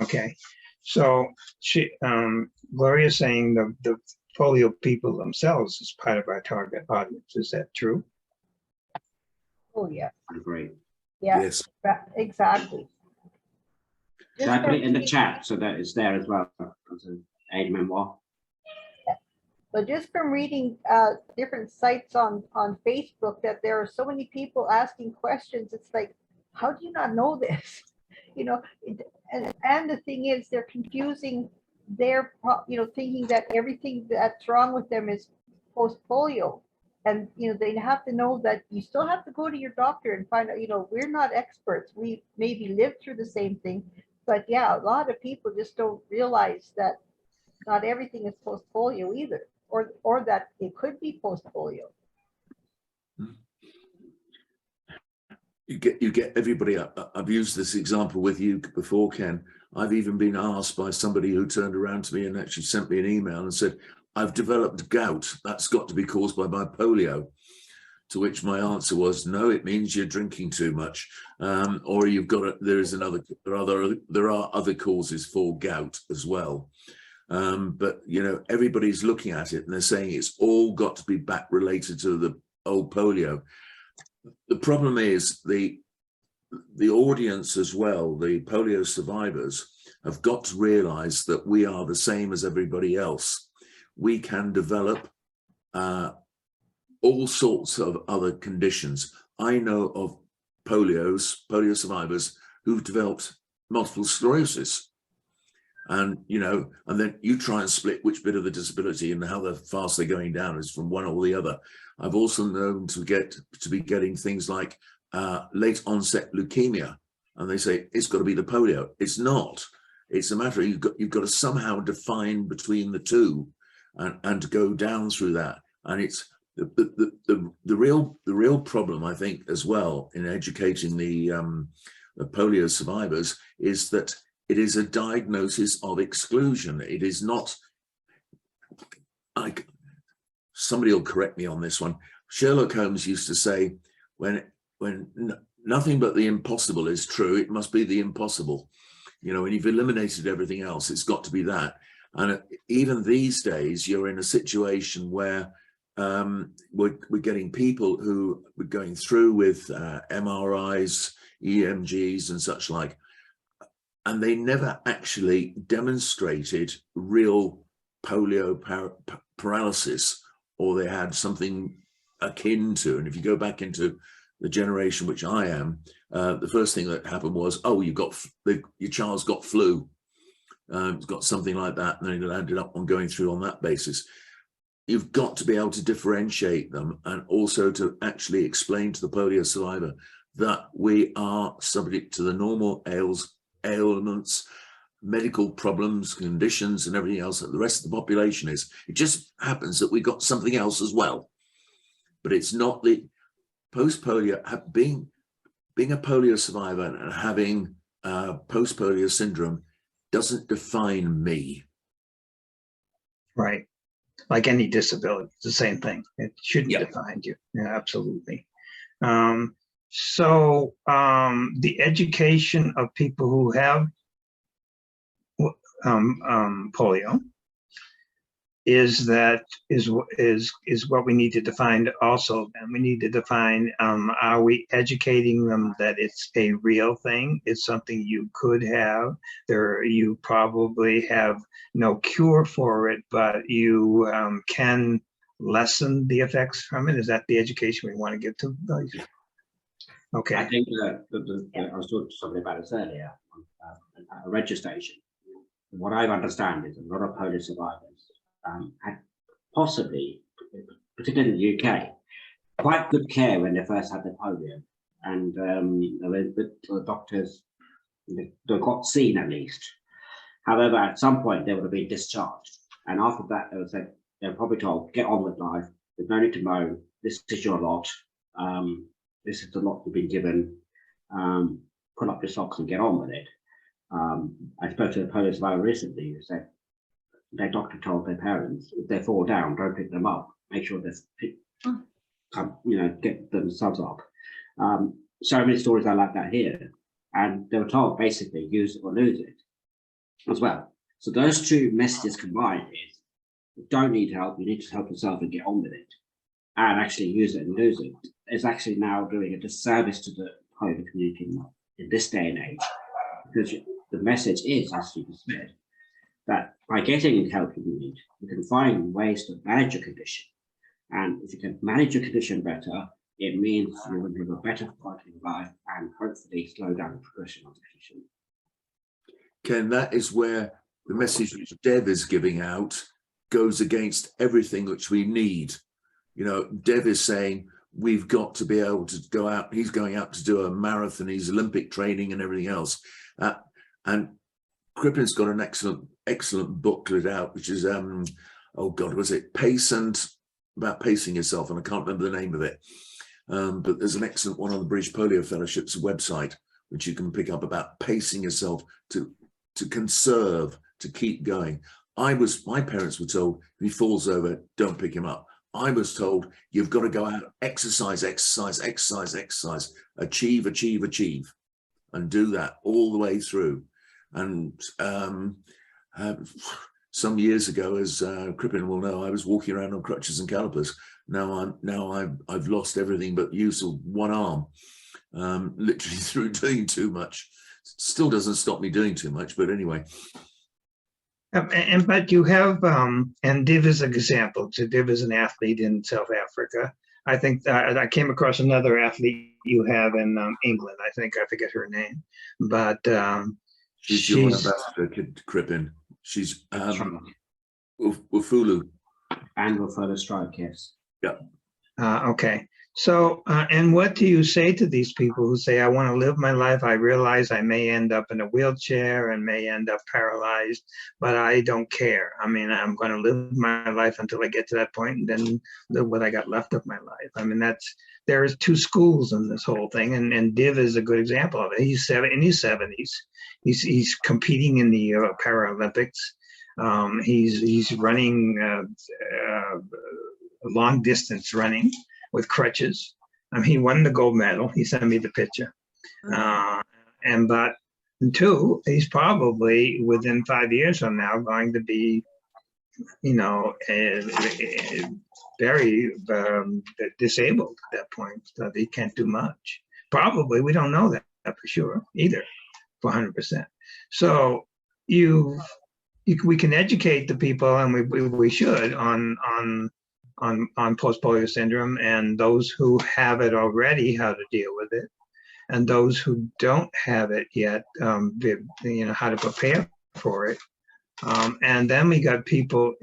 Okay, so Gloria's saying the polio people themselves is part of our target audience. Is that true? Oh, yeah. I agree. Yeah, Yes. exactly. Should I put it in the chat so that it's there as well as an aid memoir? But just from reading different sites on Facebook, that there are so many people asking questions, it's like, how do you not know this? You know, and the thing is, they're confusing their, thinking that everything that's wrong with them is post-polio. And, they have to know that you still have to go to your doctor and find out, we're not experts. We maybe lived through the same thing. But yeah, a lot of people just don't realize that not everything is post-polio either, or that it could be post-polio. You get everybody. I've used this example with you before, Ken. I've even been asked by somebody who turned around to me and actually sent me an email and said, I've developed gout. That's got to be caused by my polio. To which my answer was, no, it means you're drinking too much, or you've got there are other causes for gout as well. But everybody's looking at it and they're saying it's all got to be back related to the old polio. The problem is the audience as well, the polio survivors, have got to realize that we are the same as everybody else. We can develop all sorts of other conditions. I know of polio survivors who've developed multiple sclerosis. And, and then you try and split which bit of the disability and how fast they're going down is from one or the other. I've also known to be getting things like late onset leukemia. And they say, it's got to be the polio. It's not. It's a matter of you've got to somehow define between the two and go down through that. And it's the real problem, I think, as well, in educating the polio survivors is that it is a diagnosis of exclusion. It is not, somebody will correct me on this one. Sherlock Holmes used to say, when nothing but the impossible is true, it must be the impossible. When you've eliminated everything else, it's got to be that. And even these days, you're in a situation where we're getting people who we're going through with MRIs, EMGs and such like, and they never actually demonstrated real polio paralysis, or they had something akin to. And if you go back into the generation which I am, the first thing that happened was, oh, your child's got flu. It's got something like that, and then it ended up on going through on that basis. You've got to be able to differentiate them, and also to actually explain to the polio survivor that we are subject to the normal ailments, medical problems, conditions, and everything else that the rest of the population is. It just happens that we got something else as well. But it's not the post-polio, being a polio survivor and having post-polio syndrome doesn't define me. Right. Like any disability, it's the same thing. It shouldn't define you. Yeah, absolutely. So the education of people who have polio is what we need to define also. And we need to define, are we educating them that it's a real thing? It's something you could have. You probably have no cure for it, but you can lessen the effects from it. Is that the education we want to give to those? Okay. I think I was talking to somebody about this earlier at a registration. What I understand is a lot of polio survivors had possibly, particularly in the UK, quite good care when they first had the polio, and the doctors, they got seen at least. However, at some point they would have been discharged, and after that they were probably told, get on with life, there's no need to moan, this is your lot, this is the lot you've been given, pull up your socks and get on with it. I spoke to a polio survivor recently who said their doctor told their parents, if they fall down, don't pick them up. Make sure they get themselves up. So many stories I like that here. And they were told basically use it or lose it. as well. So those two messages combined is, you don't need help, you need to help yourself and get on with it, and actually use it and lose it. It's actually now doing a disservice to the polio community in this day and age, because the message is, as you said, that by getting help you need, you can find ways to manage your condition. And if you can manage your condition better, it means you will live a better quality of life and hopefully slow down the progression of the condition. Ken, that is where the message which Dev is giving out goes against everything which we need. You know, Dev is saying we've got to be able to go out. He's going out to do a marathon, he's Olympic training and everything else. And Krippen's got an excellent booklet out, which is, oh God, was it about pacing yourself? And I can't remember the name of it. But there's an excellent one on the British Polio Fellowship's website, which you can pick up about pacing yourself to conserve, to keep going. My parents were told, if he falls over, don't pick him up. I was told, you've got to go out, exercise, achieve, and do that all the way through. And some years ago, as Crippen will know, I was walking around on crutches and calipers. Now I've lost everything but use of one arm, literally through doing too much. Still doesn't stop me doing too much, but anyway. But you have, and Div is an example. So Div is an athlete in South Africa. I think I came across another athlete you have in England. I forget her name, but she's your ambassador, Crippen. She's Wafulu. And with further strike, yes. Yeah. Okay. So, and what do you say to these people who say, I want to live my life. I realize I may end up in a wheelchair and may end up paralyzed, but I don't care. I mean, I'm going to live my life until I get to that point and then live what I got left of my life. I mean, there is two schools in this whole thing. And Div is a good example of it. He's in his 70s. He's competing in the Paralympics. He's running long distance running with crutches. He won the gold medal. He sent me the picture. But two, he's probably within 5 years from now going to be, very disabled at that point. So he can't do much. Probably, we don't know that for sure either, for 100%. So we can educate the people, and we should on post-polio syndrome, and those who have it already, how to deal with it, and those who don't have it yet, how to prepare for it. And then we got people,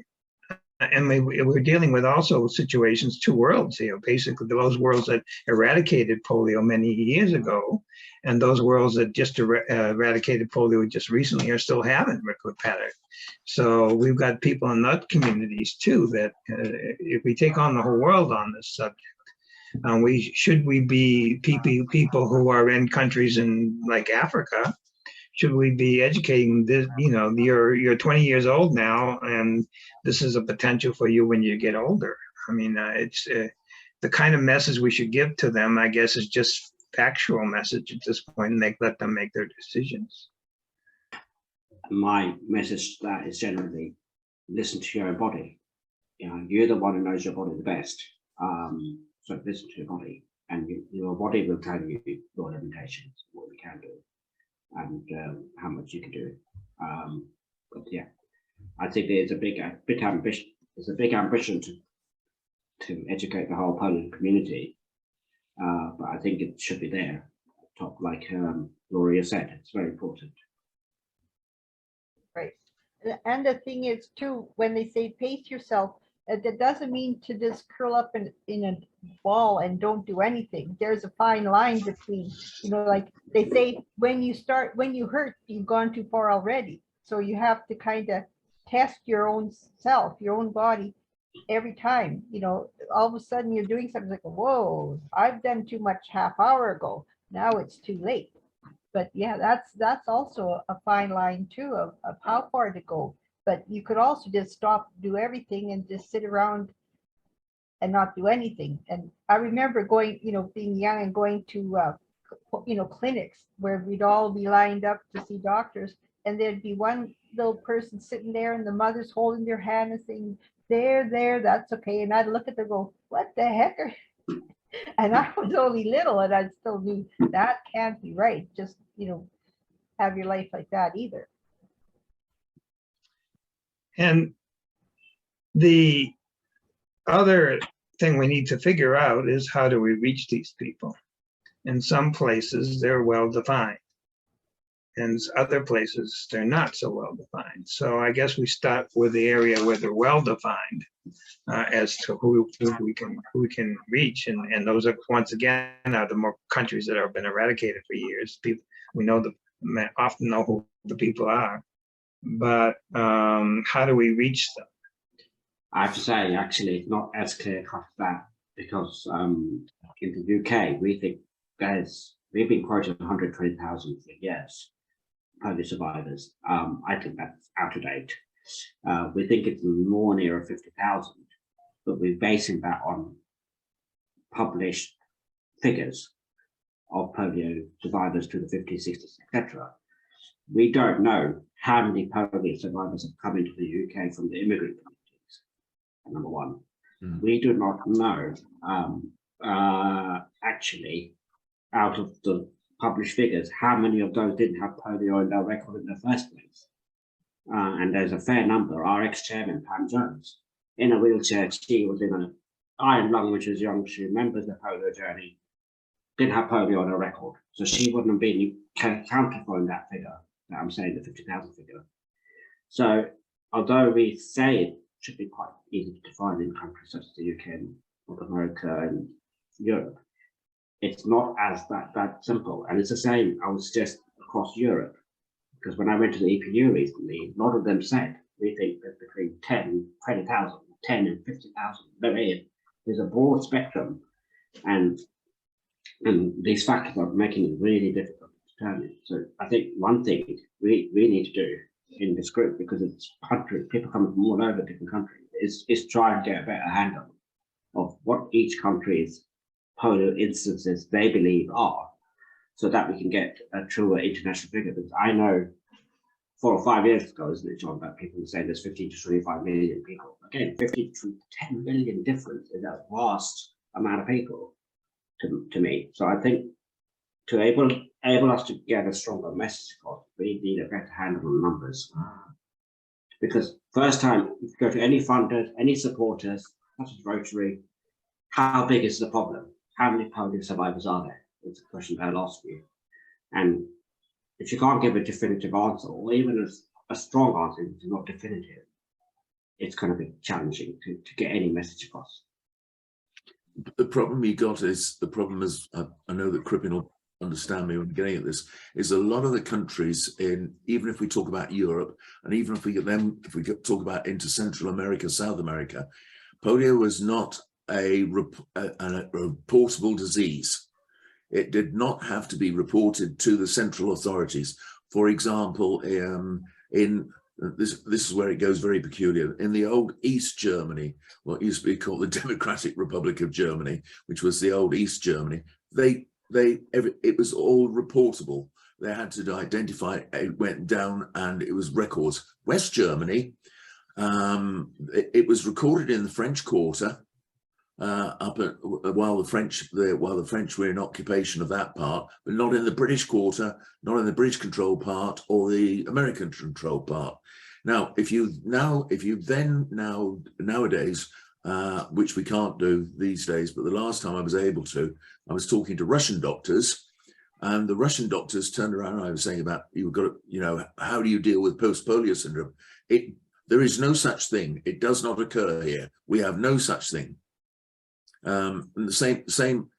and we're dealing with also situations, two worlds here, basically those worlds that eradicated polio many years ago, and those worlds that just eradicated polio just recently are still having recurrent. So we've got people in that communities too, that if we take on the whole world on this subject, should we be people who are in countries in like Africa, should we be educating this, you're 20 years old now, and this is a potential for you when you get older. I mean, it's the kind of message we should give to them, I guess, is just factual message at this point, and let them make their decisions. My message to that is generally listen to your own body. You're the one who knows your body the best. So listen to your body, and your body will tell you your limitations, what you can do, and how much you can do. But yeah, I think there's a big ambition. There's a big ambition to educate the whole polio community. But I think it should be there, top, like Gloria said. It's very important. Right. And the thing is too, when they say pace yourself, that doesn't mean to just curl up in a ball and don't do anything. There's a fine line between, like they say, when you hurt, you've gone too far already. So you have to kind of test your own self, your own body every time. All of a sudden you're doing something like, whoa, I've done too much half hour ago. Now it's too late. But yeah, that's also a fine line too of how far to go. But you could also just stop, do everything, and just sit around and not do anything. And I remember going, being young and going to, clinics where we'd all be lined up to see doctors. and there'd be one little person sitting there and the mother's holding their hand and saying, there, that's okay. And I'd look at them and go, what the heck are and I was only little and I still knew that can't be right. Just, have your life like that either. And the other thing we need to figure out is how do we reach these people? In some places, they're well defined. And other places, they're not so well defined. So I guess we start with the area where they're well defined as to who we can reach. And those are, once again, are the more countries that have been eradicated for years. People, we often know who the people are. But how do we reach them? I have to say, actually, it's not as clear cut as that, because in the UK, we think we've been quoting 120,000 for years, Polish survivors. I think that's out of date. We think it's more nearer 50,000, but we're basing that on published figures of polio survivors to the 50s, 60s, etc. We don't know how many polio survivors have come into the UK from the immigrant communities, number one. We do not know, actually, out of the published figures, how many of those didn't have polio in their record in the first place. And there's a fair number. Our ex-chairman, Pam Jones, in a wheelchair, she was in an iron lung, which is young. She remembers the polio journey, didn't have polio on her record. So she wouldn't have been counted for in that figure that I'm saying, the 50,000 figure. So although we say it should be quite easy to define in countries such as the UK, North America and Europe, it's not as that simple. And it's the same, I would suggest, across Europe. Because when I went to the EPU recently, a lot of them said, we think that between 10, 20,000, 10 and 50,000, there's a broad spectrum. And these factors are making it really difficult to determine. So I think one thing we need to do in this group, because it's people coming from all over different countries, is try and get a better handle of what each country's polio instances they believe are, so that we can get a truer international figure. Because I know 4 or 5 years ago, isn't it, John, that people were saying there's 15 to 25 million people. Again, 50 to 10 million difference is a vast amount of people to me. So I think to enable us to get a stronger message across, we need a better handle on numbers. Because first time, if you go to any funders, any supporters, such as Rotary, how big is the problem? How many polio survivors are there? It's a question I'll ask you. And if you can't give a definitive answer, or even a strong answer, if it's not definitive, it's going to be challenging to get any message across. The problem you got is, I know that Crippen will understand me when getting at this, is a lot of the countries even if we talk about Europe, and even if we talk about into Central America, South America, polio was not a reportable disease. It did not have to be reported to the central authorities. For example, this is where it goes very peculiar. In the old East Germany, what used to be called the Democratic Republic of Germany, which was the old East Germany, it was all reportable. They had to identify it went down, and it was records. West Germany, it was recorded in the French Quarter while the French were in occupation of that part, but not in the British Quarter, not in the British controlled part or the American controlled part. Now, nowadays, which we can't do these days, but the last time I was able to, I was talking to Russian doctors, and the Russian doctors turned around and I was saying about, how do you deal with post-polio syndrome? There is no such thing. It does not occur here. We have no such thing. And the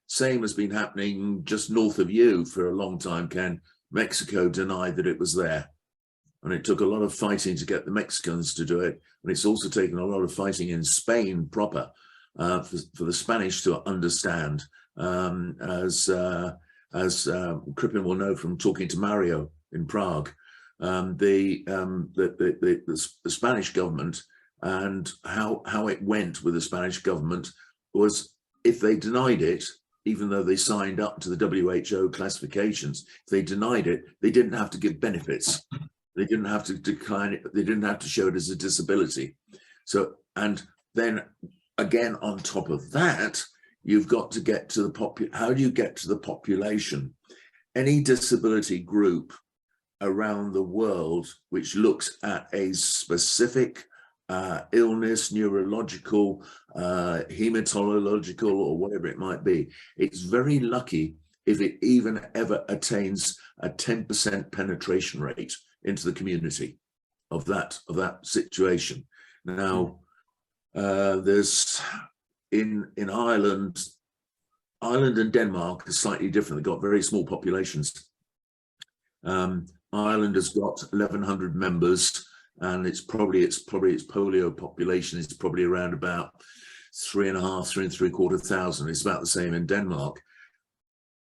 same has been happening just north of you for a long time, Ken. Mexico denied that it was there. And it took a lot of fighting to get the Mexicans to do it. And it's also taken a lot of fighting in Spain proper for the Spanish to understand, as Crippen will know from talking to Mario in Prague, the Spanish government and how it went with the Spanish government was, if they denied it, even though they signed up to the WHO classifications, if they denied it, they didn't have to give benefits. They didn't have to decline it. They didn't have to show it as a disability. So, and then again, on top of that, you've got to get to the how do you get to the population? Any disability group around the world which looks at a specific illness, neurological, hematological, or whatever it might be, it's very lucky if it even ever attains a 10% penetration rate into the community of that situation. Now, there's in Ireland and Denmark are slightly different. They've got very small populations. Ireland has got 1,100 members, and its polio population is probably around about 3,500–3,750. It's about the same in Denmark.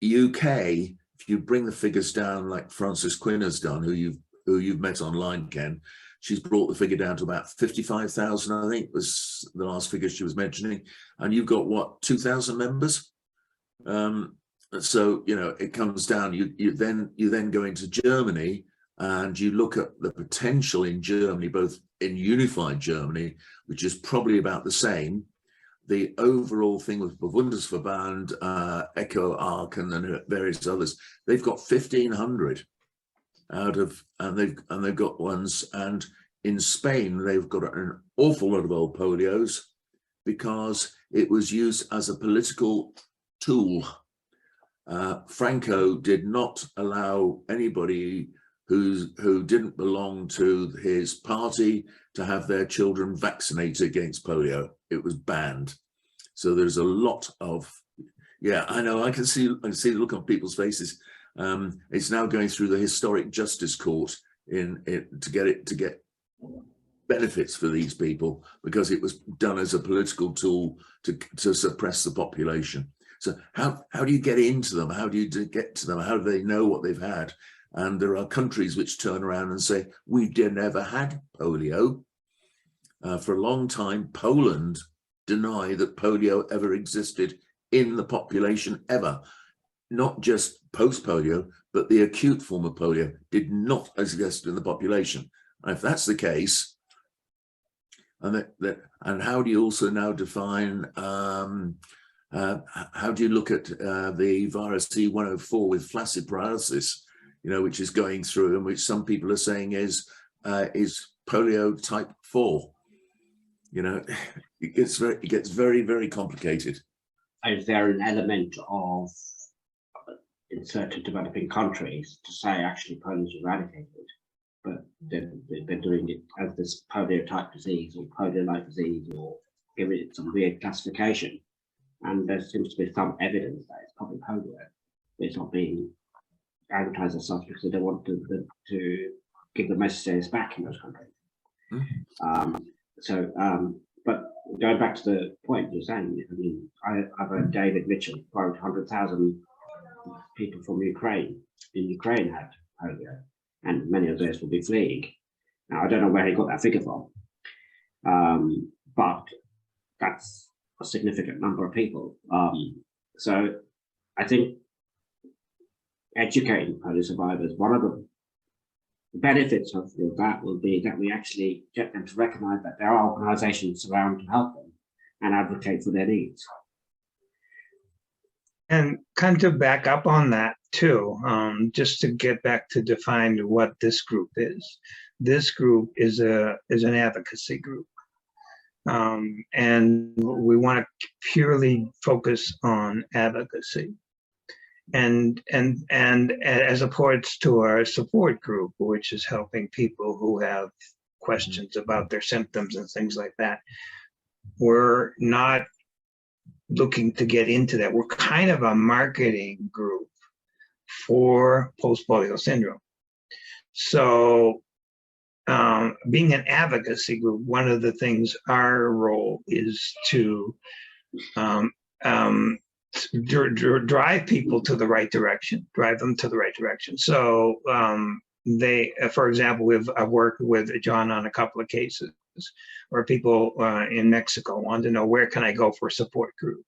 UK, if you bring the figures down like Frances Quinn has done, who you've met online, Ken, she's brought the figure down to about 55,000, I think was the last figure she was mentioning. And you've got what, 2,000 members? So, you know, it comes down, you then go into Germany and you look at the potential in Germany, both in unified Germany, which is probably about the same. The overall thing with Bundesverband, Echo Arc, and then various others, they've got 1,500 out of, and they've got ones. And in Spain, they've got an awful lot of old polios because it was used as a political tool. Franco did not allow anybody who didn't belong to his party to have their children vaccinated against polio. It was banned. So there's a lot of, yeah, I know, I can see the look on people's faces. It's now going through the historic justice court to get benefits for these people because it was done as a political tool to suppress the population. So how do you get into them? How do you get to them? How do they know what they've had? And there are countries which turn around and say, we never had polio. For a long time, Poland denied that polio ever existed in the population ever. Not just post-polio, but the acute form of polio did not exist in the population. And if that's the case, and how do you also now define, how do you look at the virus C104 with flaccid paralysis, you know, which is going through, and which some people are saying is polio type 4. You know, it gets very, very complicated. Is there an element of, in certain developing countries, to say actually polio is eradicated, but they're doing it as this polio type disease or polio-like disease, or giving it some weird classification? And there seems to be some evidence that it's probably polio, but it's not being advertised as such because they don't want to give the messages back in those countries. Mm-hmm. But going back to the point you're saying, I mean, I've heard David Mitchell quote 100,000 people from Ukraine had polio, and many of those will be fleeing. Now, I don't know where he got that figure from, but that's a significant number of people. So I think educating polio survivors, one of the benefits of that will be that we actually get them to recognize that there are organizations around to help them and advocate for their needs. And kind of back up on that too, just to get back to define what this group is. This group is an advocacy group. And we want to purely focus on advocacy. And as opposed to our support group, which is helping people who have questions about their symptoms and things like that. We're not looking to get into that. We're kind of a marketing group for post-polio syndrome. So being an advocacy group, one of the things our role is to drive people to the right direction, drive them to the right direction. So for example, I've worked with John on a couple of cases where people in Mexico wanted to know, where can I go for a support group?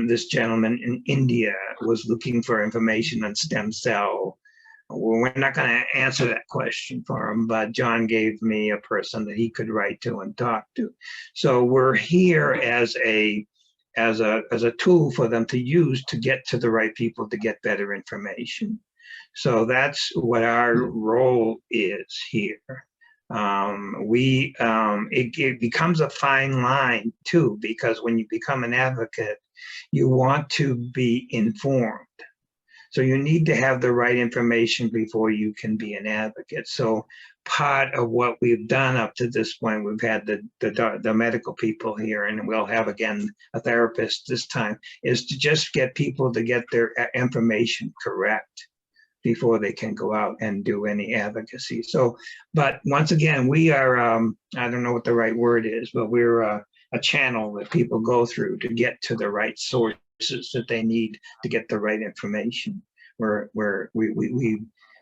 This gentleman in India was looking for information on stem cell well, we're not going to answer that question for him, but John gave me a person that he could write to and talk to. So we're here as a tool for them to use to get to the right people to get better information. So that's what our role is here. It becomes a fine line too, because when you become an advocate, you want to be informed. So you need to have the right information before you can be an advocate. So part of what we've done up to this point, we've had the medical people here, and we'll have again a therapist this time, is to just get people to get their information correct before they can go out and do any advocacy. So, but once again, we are, I don't know what the right word is, but we're a channel that people go through to get to the right sources that they need to get the right information.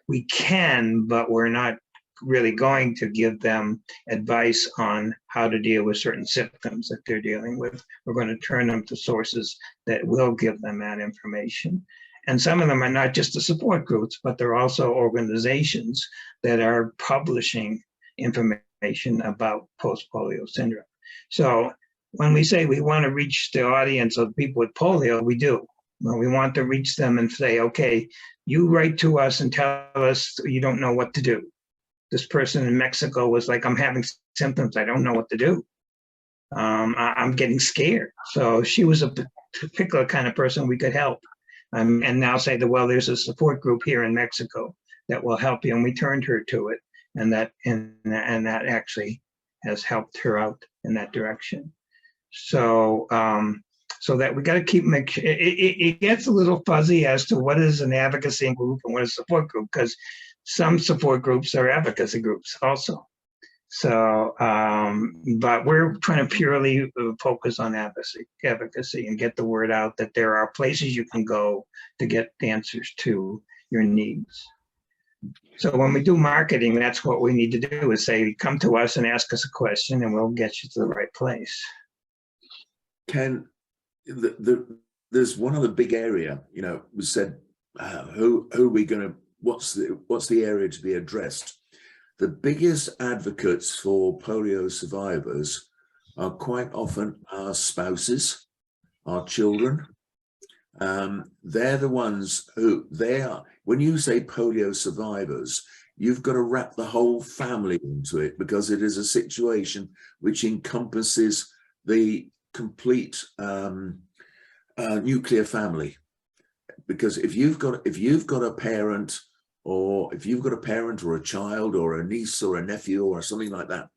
We can, but we're not really going to give them advice on how to deal with certain symptoms that they're dealing with. We're going to turn them to sources that will give them that information. And some of them are not just the support groups, but they're also organizations that are publishing information about post-polio syndrome. So when we say we want to reach the audience of people with polio, we do. Well, we want to reach them and say, okay, you write to us and tell us you don't know what to do. This person in Mexico was like, I'm having symptoms, I don't know what to do. I'm getting scared. So she was a particular kind of person we could help. And now say that, well, there's a support group here in Mexico that will help you. And we turned her to it. And that actually has helped her out in that direction. So, so that we got to keep it gets a little fuzzy as to what is an advocacy group and what is a support group, because some support groups are advocacy groups also. So, but we're trying to purely focus on advocacy and get the word out that there are places you can go to get answers to your needs. So when we do marketing, that's what we need to do, is say, come to us and ask us a question and we'll get you to the right place. There's one other big area, we said, who are we going to, what's the area to be addressed? The biggest advocates for polio survivors are quite often our spouses, our children. They're the ones who when you say polio survivors, you've got to wrap the whole family into it, because it is a situation which encompasses the complete nuclear family. Because if you've got a parent, or if you've got a parent or a child or a niece or a nephew or something like that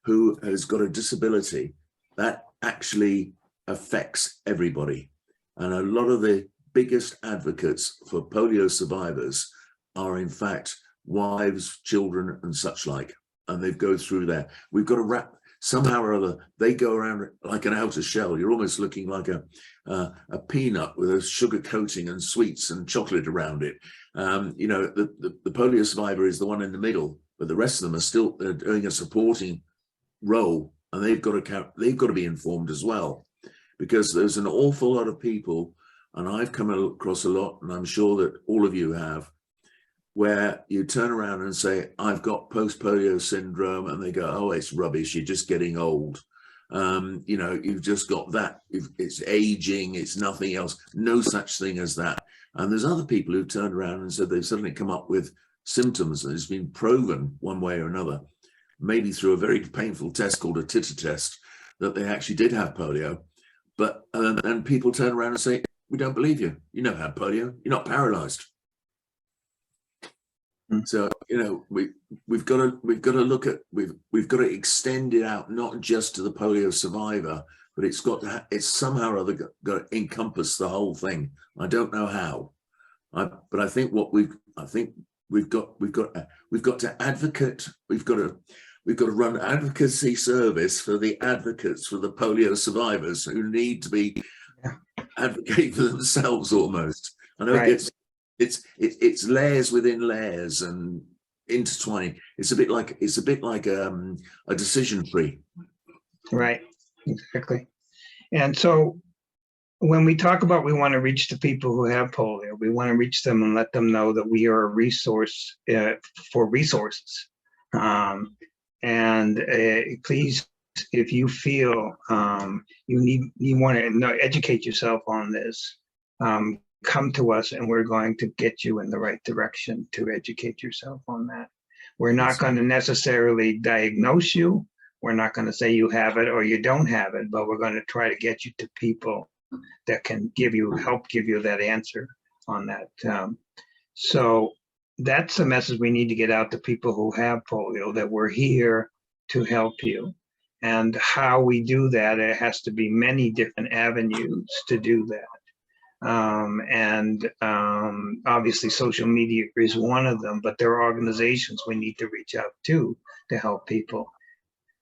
who has got a disability, that actually affects everybody. And a lot of the biggest advocates for polio survivors are in fact wives, children and such like. And they go through there. We've got to wrap, somehow or other, they go around like an outer shell. You're almost looking like a peanut with a sugar coating and sweets and chocolate around it. The polio survivor is the one in the middle, but the rest of them are still doing a supporting role, and they've got to be informed as well, because there's an awful lot of people, and I've come across a lot, and I'm sure that all of you have, where you turn around and say, I've got post-polio syndrome, and they go, oh, it's rubbish, you're just getting old. You've just got that, it's aging, it's nothing else, no such thing as that. And there's other people who've turned around and said they've suddenly come up with symptoms, and it's been proven one way or another, maybe through a very painful test called a titter test, that they actually did have polio. But and people turn around and say, we don't believe you, you never had polio, you're not paralyzed. So we've got to look at, we've got to extend it out, not just to the polio survivor, but it's somehow or other got to encompass the whole thing. I don't know how, but I think we've got to advocate. We've got to run advocacy service for the advocates for the polio survivors who need to be advocate for themselves almost. I know right. It's layers within layers and intertwining. It's a bit like a decision tree. Right, exactly. And so when we talk about we want to reach the people who have polio, we want to reach them and let them know that we are a resource for resources. And please, if you feel you want to educate yourself on this, come to us and we're going to get you in the right direction to educate yourself on that. We're not going to necessarily diagnose you. We're not going to say you have it or you don't have it, but we're going to try to get you to people that can help give you that answer on that. So that's the message we need to get out to people who have polio, that we're here to help you. And how we do that, it has to be many different avenues to do that. Obviously social media is one of them, but there are organizations we need to reach out to help people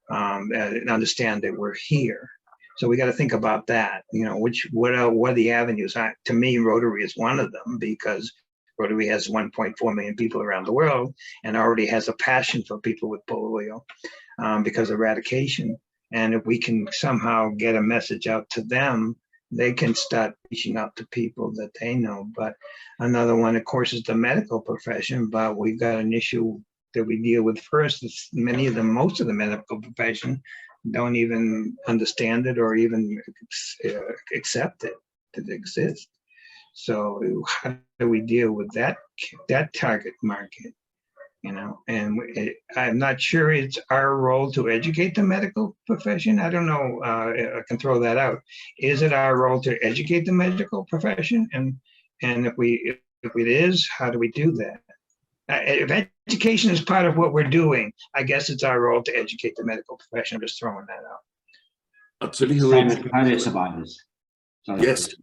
and understand that we're here. So we got to think about that. You know, what are the avenues? To me, Rotary is one of them, because Rotary has 1.4 million people around the world and already has a passion for people with polio because of eradication. And if we can somehow get a message out to them, they can start reaching out to people that they know. But another one, of course, is the medical profession. But we've got an issue that we deal with first. It's most of the medical profession don't even understand it or even accept it that it exists. So how do we deal with that target market? You know, and I'm not sure it's our role to educate the medical profession. I don't know. I can throw that out. Is it our role to educate the medical profession? And if it is, how do we do that? If education is part of what we're doing, I guess it's our role to educate the medical profession. I'm just throwing that out. I'll tell you who Same with polio survivors. Sorry. Yes.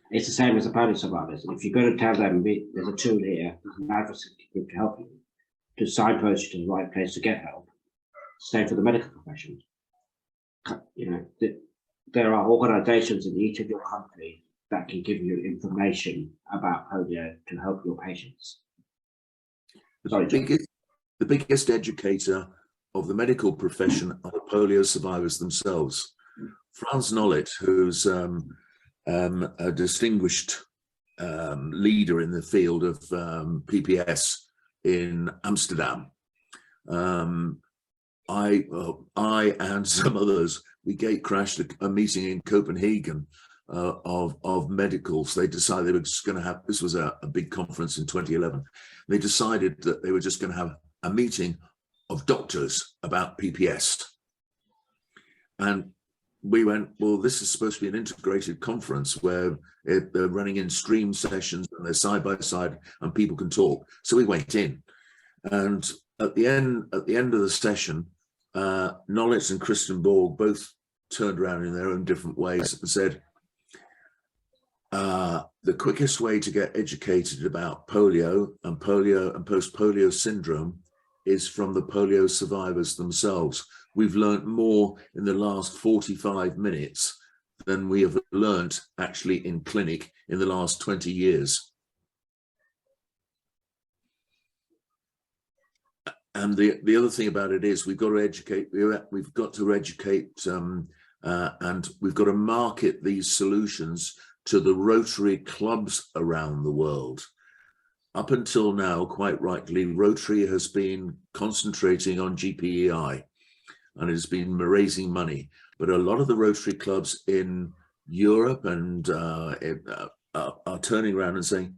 It's the same as the polio survivors. If you're going to tell them there's a tool here, there's an advocacy group to help you, to signpost you to the right place to get help. Same for the medical profession. You know, there are organisations in each of your country that can give you information about polio to help your patients. The biggest educator of the medical profession are the polio survivors themselves. Frans Nollet, who's a distinguished leader in the field of PPS in Amsterdam. I and some others, we gate crashed a meeting in Copenhagen of medicals. They decided they were just going to have, this was a big conference in 2011. They decided that they were just going to have a meeting of doctors about PPS. And we went, well, this is supposed to be an integrated conference where they're running in stream sessions and they're side by side and people can talk. So we went in, and at the end of the session, Nollet and Kristen Borg both turned around in their own different ways and said, the quickest way to get educated about polio and post-polio syndrome is from the polio survivors themselves. We've learned more in the last 45 minutes than we have learned actually in clinic in the last 20 years. And the other thing about it is we've got to educate, and we've got to market these solutions to the Rotary clubs around the world. Up until now, quite rightly, Rotary has been concentrating on GPEI and has been raising money. But a lot of the Rotary clubs in Europe and are turning around and saying,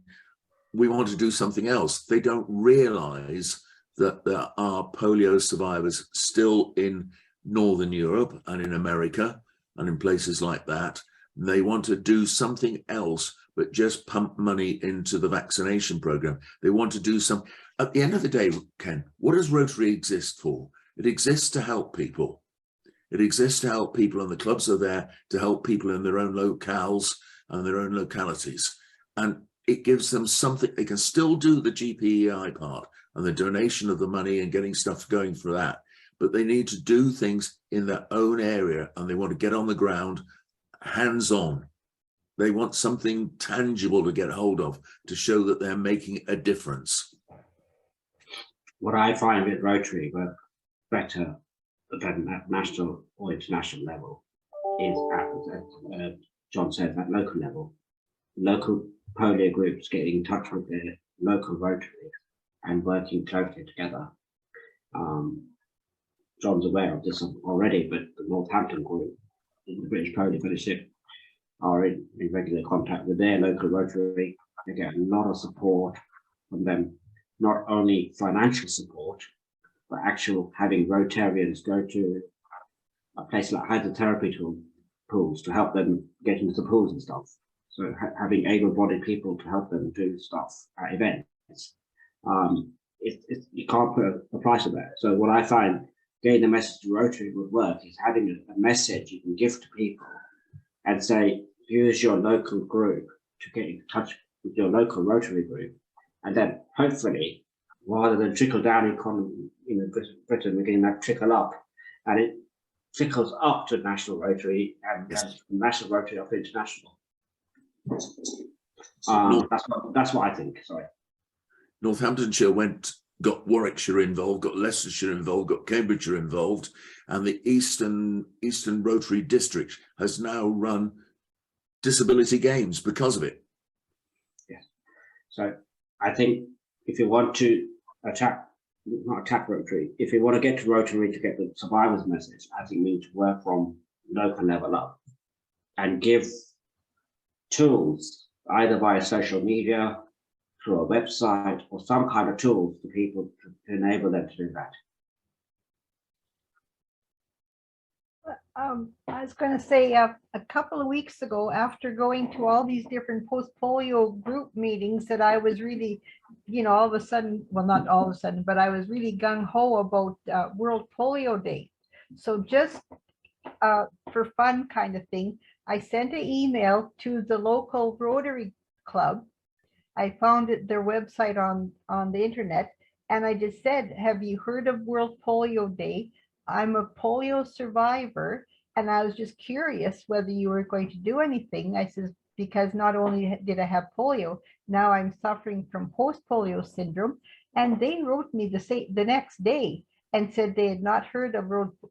we want to do something else. They don't realize that there are polio survivors still in Northern Europe and in America and in places like that. They want to do something else but just pump money into the vaccination program. They want to do some, at the end of the day, Ken, what does Rotary exist for? It exists to help people. It exists to help people, and the clubs are there to help people in their own locales and their own localities. And it gives them something. They can still do the GPEI part and the donation of the money and getting stuff going for that. But they need to do things in their own area, and they want to get on the ground, hands-on. They want something tangible to get hold of to show that they're making a difference. What I find at Rotary work better than at national or international level is John said, at local level, local polio groups getting in touch with their local Rotary and working closely together. John's aware of this already, but the Northampton group in the British Polio Fellowship are in regular contact with their local Rotary. They get a lot of support from them, not only financial support, but actual having Rotarians go to a place like hydrotherapy pools to help them get into the pools and stuff. So having able-bodied people to help them do stuff at events, you can't put a price on that. So what I find getting the message to Rotary would work is having a message you can give to people and say, here's your local group to get in touch with your local Rotary group. And then hopefully, rather than trickle down economy in Britain, we're getting that trickle up, and it trickles up to national Rotary and national Rotary up to international. That's what I think. Sorry. Northamptonshire got Warwickshire involved, got Leicestershire involved, got Cambridgeshire involved, and the Eastern Rotary District has now run disability games because of it. Yes. So I think if you want to not attack Rotary, if you want to get to Rotary to get the survivors message, I think we need to work from local level up and give tools either via social media, through a website, or some kind of tools to people to enable them to do that. I was going to say a couple of weeks ago, after going to all these different post-polio group meetings, that I was really, all of a sudden, well, not all of a sudden, but I was really gung-ho about World Polio Day. So just for fun kind of thing, I sent an email to the local Rotary Club. I found their website on the internet, and I just said, have you heard of World Polio Day? I'm a polio survivor, and I was just curious whether you were going to do anything. I said, because not only did I have polio, now I'm suffering from post-polio syndrome. And they wrote me the next day and said they had not heard of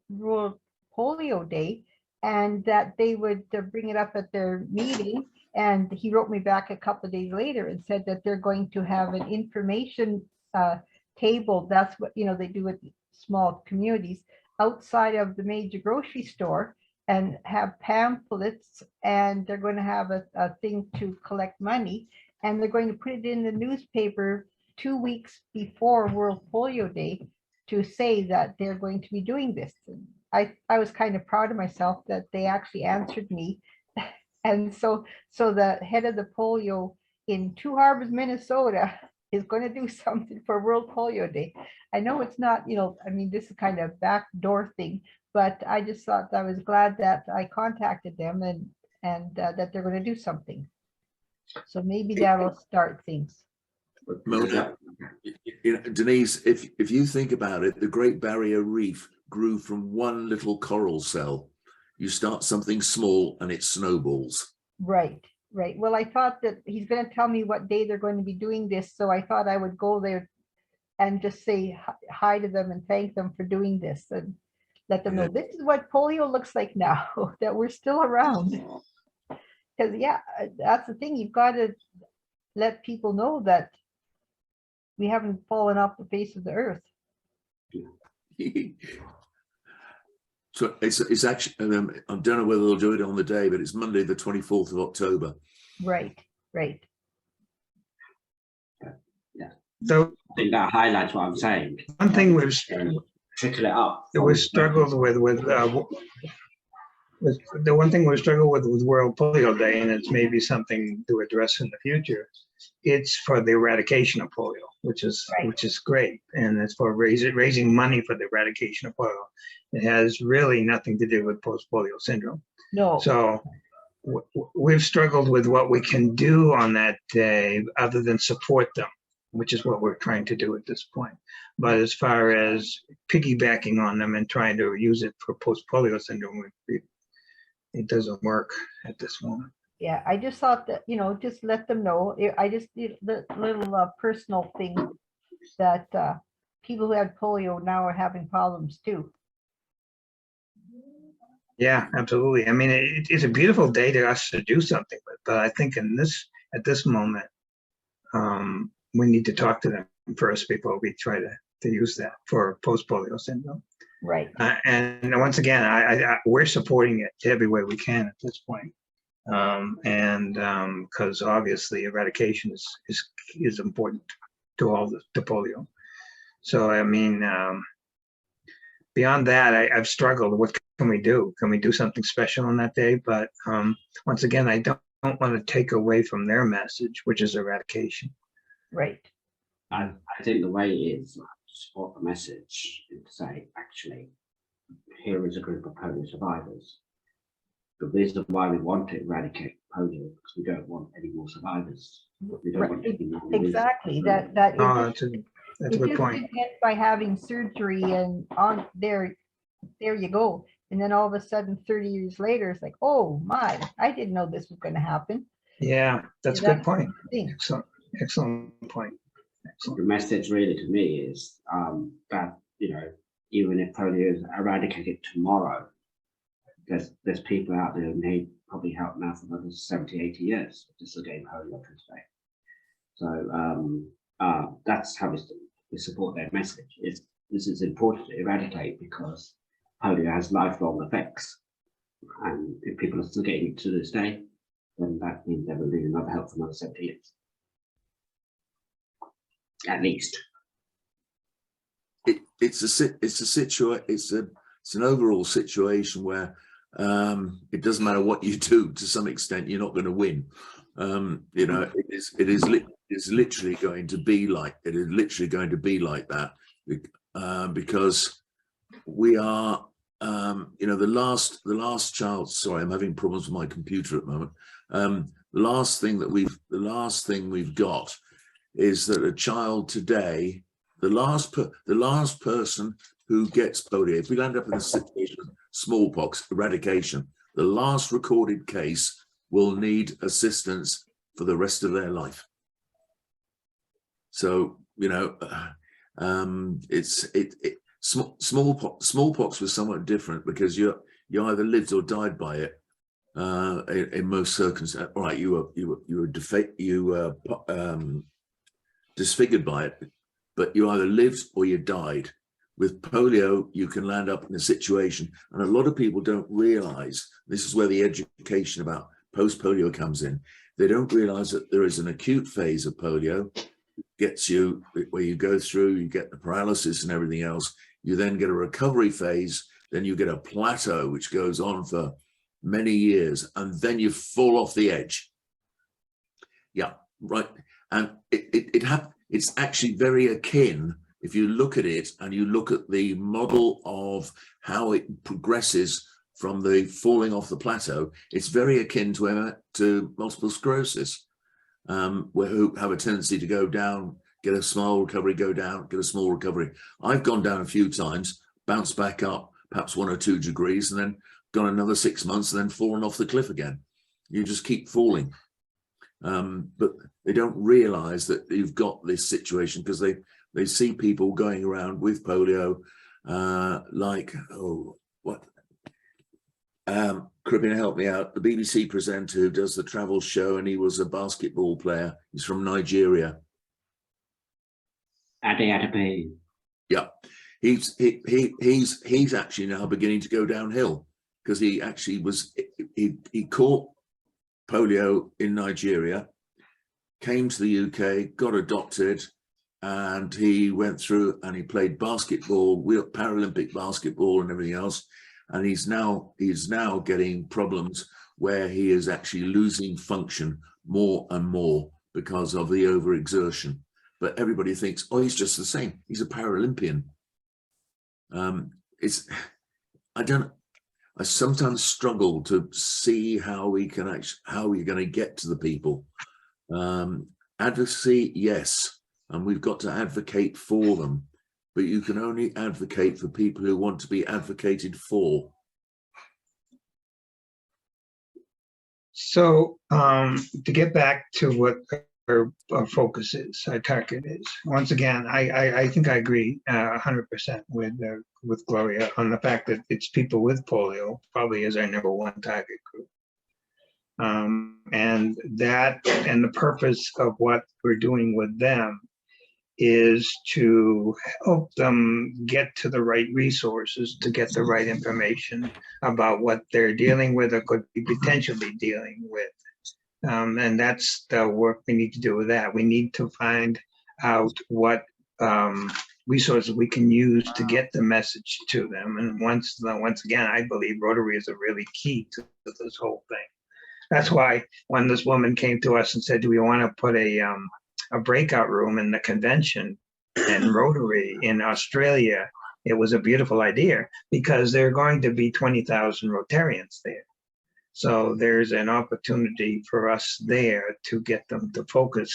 World Polio Day, and that they would bring it up at their meeting. And he wrote me back a couple of days later and said that they're going to have an information table. That's what they do with small communities outside of the major grocery store, and have pamphlets, and they're going to have a thing to collect money, and they're going to put it in the newspaper 2 weeks before World Polio Day to say that they're going to be doing this. And I was kind of proud of myself that they actually answered me. And so the head of the polio in Two Harbors, Minnesota, is going to do something for World Polio Day. I know it's not, this is kind of backdoor thing, but I just thought I was glad that I contacted them and that they're going to do something. So maybe that'll start things. Mona, Denise, if you think about it, the Great Barrier Reef grew from one little coral cell. You start something small and it snowballs. Right. Well, I thought that he's going to tell me what day they're going to be doing this. So I thought I would go there and just say hi to them and thank them for doing this, and let them know this is what polio looks like now, that we're still around. Because that's the thing. You've got to let people know that we haven't fallen off the face of the earth. So it's actually, I don't know whether they'll do it on the day, but it's Monday, the 24th of October. Right. Yeah. So I think that highlights what I'm saying. one thing we've Trickle it up. struggled with the one thing we've struggled with World Polio Day, and it's maybe something to address in the future. It's for the eradication of polio, which is great, and it's for raising money for the eradication of polio. It has really nothing to do with post-polio syndrome. No. So we've struggled with what we can do on that day other than support them, which is what we're trying to do at this point. But as far as piggybacking on them and trying to use it for post-polio syndrome, it doesn't work at this moment. Yeah, I just thought that, just let them know. I just did the little personal thing that people who had polio now are having problems too. Yeah, absolutely. I mean, it's a beautiful day to us to do something with, but I think at this moment, we need to talk to them first before we try to use that for post-polio syndrome. Right. And once again, we're supporting it every way we can at this point. Because obviously eradication is important to all the polio. So, I mean, beyond that, I've struggled. What can we do? Can we do something special on that day? But once again, I don't want to take away from their message, which is eradication. Right. I think the way is to support the message and to say, actually, here is a group of polio survivors. The reason why we want to eradicate polio is because we don't want any more survivors. We don't want any more Exactly. reasons. That Oh, it just, that's a it good just point. didn't end by having surgery and on there you go. And then all of a sudden 30 years later, it's like, oh my, I didn't know this was going to happen. Yeah, that's a Yeah, good point. the thing. Excellent point. The Excellent. message really to me is that, you know, even if polio is eradicated tomorrow, there's people out there who need probably help now for another 70, 80 years just to gain polio today. So that's how we support their message. This is important to eradicate because polio has lifelong effects. And if people are still getting it to this day, then that means they will need another help for another 70 years. At least. It's an overall situation where it doesn't matter what you do. To some extent, you're not going to win. You know, it is literally going to be like that because we are. You know, the last child. Sorry, I'm having problems with my computer at the moment. The last thing we've got is that a child today, the last person who gets polio, if we land up in a situation of smallpox eradication, the last recorded case will need assistance for the rest of their life. So, you know, smallpox was somewhat different because you either lived or died by it. In most circumstances, all right, you were disfigured by it, but you either lived or you died. With polio, you can land up in a situation, and a lot of people don't realize, this is where the education about post-polio comes in. They don't realize that there is an acute phase of polio, gets you where you go through, you get the paralysis and everything else. You then get a recovery phase, then you get a plateau, which goes on for many years, and then you fall off the edge. Yeah, right. And it's actually very akin, if you look at it and you look at the model of how it progresses from the falling off the plateau, it's very akin to multiple sclerosis, who have a tendency to go down, get a small recovery, go down, get a small recovery. I've gone down a few times, bounced back up, perhaps 1 or 2 degrees, and then gone another 6 months and then fallen off the cliff again. You just keep falling. But they don't realize that you've got this situation because they see people going around with polio, like, oh, what? Cribbin, help me out. The BBC presenter who does the travel show, and he was a basketball player. He's from Nigeria. Ade. Yeah, he's actually now beginning to go downhill because he actually he caught polio in Nigeria, came to the UK, got adopted, and he went through and he played basketball, Paralympic basketball and everything else. And he's now getting problems where he is actually losing function more and more because of the overexertion. But everybody thinks, oh, he's just the same. He's a Paralympian. I sometimes struggle to see how we're going to get to the people. Advocacy, yes, and we've got to advocate for them, but you can only advocate for people who want to be advocated for. So to get back to what our focus is, our target is. Once again, I think I agree 100% with Gloria on the fact that it's people with polio probably is our #1 target group. And the purpose of what we're doing with them is to help them get to the right resources, to get the right information about what they're dealing with or could be potentially dealing with. And that's the work we need to do with that. We need to find out what resources we can use to get the message to them. And once again, I believe Rotary is a really key to this whole thing. That's why when this woman came to us and said, do we want to put a breakout room in the convention and Rotary in Australia, it was a beautiful idea because there are going to be 20,000 Rotarians there. So there's an opportunity for us there to get them to focus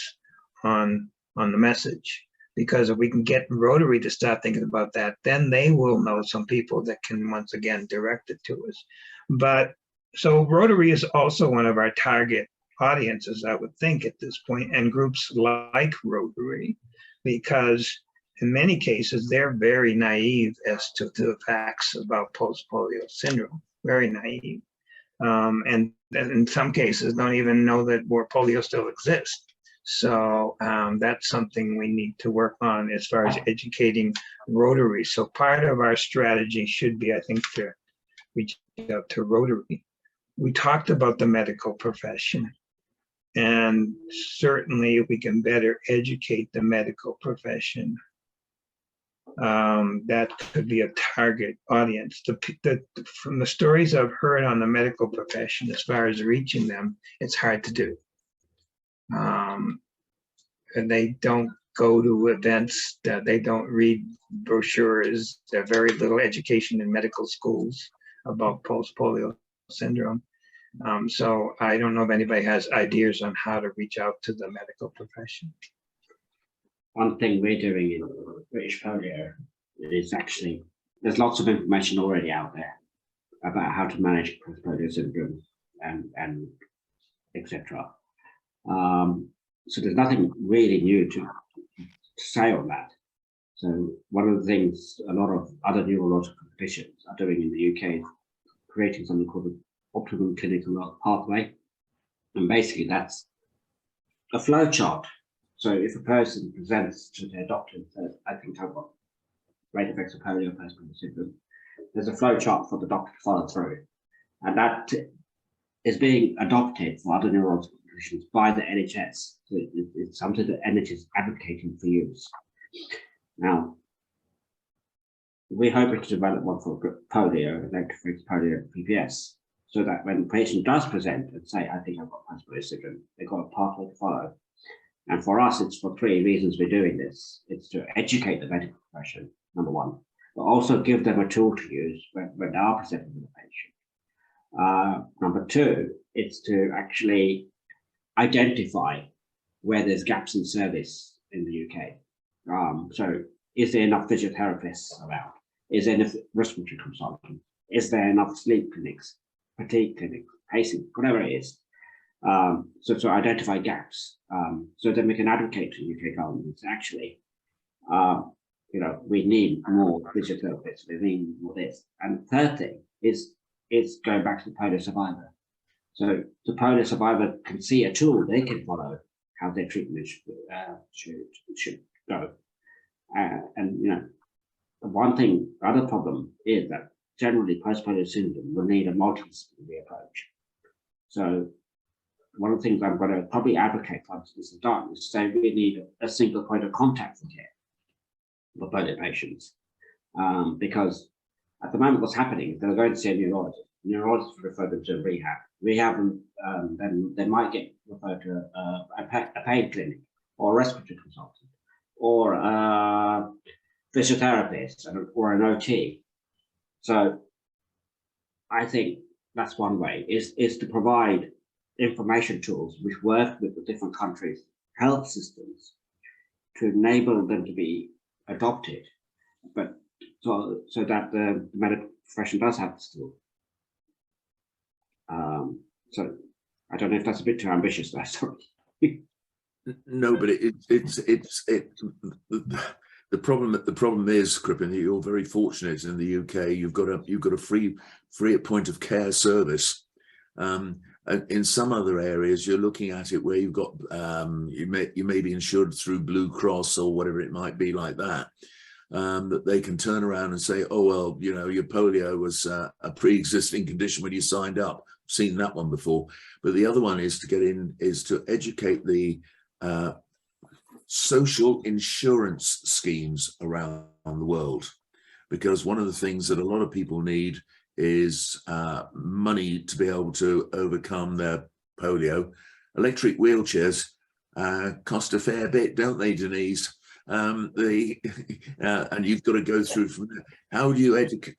on the message. Because if we can get Rotary to start thinking about that, then they will know some people that can once again direct it to us. But so Rotary is also one of our target audiences, I would think, at this point, and groups like Rotary, because in many cases, they're very naive as to the facts about post-polio syndrome, very naive. And in some cases, don't even know that more polio still exists. So that's something we need to work on as far as educating Rotary. So part of our strategy should be, I think, to reach out to Rotary. We talked about the medical profession. And certainly if we can better educate the medical profession, that could be a target audience. From the stories I've heard on the medical profession, as far as reaching them, it's hard to do. And they don't go to events, they don't read brochures, there's very little education in medical schools about post-polio syndrome. So I don't know if anybody has ideas on how to reach out to the medical profession. One thing we're doing in British Polio is actually, there's lots of information already out there about how to manage post-polio syndrome and etc. So there's nothing really new to say on that. So one of the things a lot of other neurological conditions are doing in the UK is creating something called the optimum clinical pathway. And basically that's a flow chart. So if a person presents to their doctor and says, I think I've got great effects of polio, post-polio syndrome, there's a flow chart for the doctor to follow through. And that is being adopted for other neurological conditions by the NHS. So it's something that NHS is advocating for use. Now, we're hoping to develop one for polio, electrophoresis polio, PPS, so that when the patient does present and say, I think I've got post-polio syndrome, they've got a pathway to follow. And for us, it's for 3 reasons we're doing this. It's to educate the medical profession, number 1, but also give them a tool to use when they are presenting with the patient. Number 2, it's to actually identify where there's gaps in service in the UK. So is there enough physiotherapists around? Is there enough respiratory consultants? Is there enough sleep clinics, fatigue clinics, pacing, whatever it is? So to identify gaps, so then we can advocate to UK governments actually, we need more physiotherapists, we need more this. And third thing is going back to the polio survivor. So the polio survivor can see a tool they can follow how their treatment should go. The other problem is that generally post-polio syndrome will need a multidisciplinary approach. So one of the things I'm going to probably advocate for this is done is say we need a single point of contact for care for polio patients, because at the moment what's happening is they're going to see a neurologist. Neurologists refer them to rehab. Then they might get referred to a pain clinic or a respiratory consultant or a physiotherapist or an OT. So I think that's one way is to provide information tools which work with the different countries' health systems to enable them to be adopted, but so that the medical profession does have this tool. So I don't know if that's a bit too ambitious there, sorry. No, but the problem is, Crippen, that you're very fortunate in the UK. You've got a free at point of care service. And in some other areas, you're looking at it where you've got you may be insured through Blue Cross or whatever it might be like that. That they can turn around and say, oh well, you know, your polio was a pre-existing condition when you signed up. I've seen that one before. But the other one is to educate the social insurance schemes around the world, because one of the things that a lot of people need is money to be able to overcome their polio. Electric wheelchairs cost a fair bit, don't they, Denise? And you've got to go through from there. How do you educate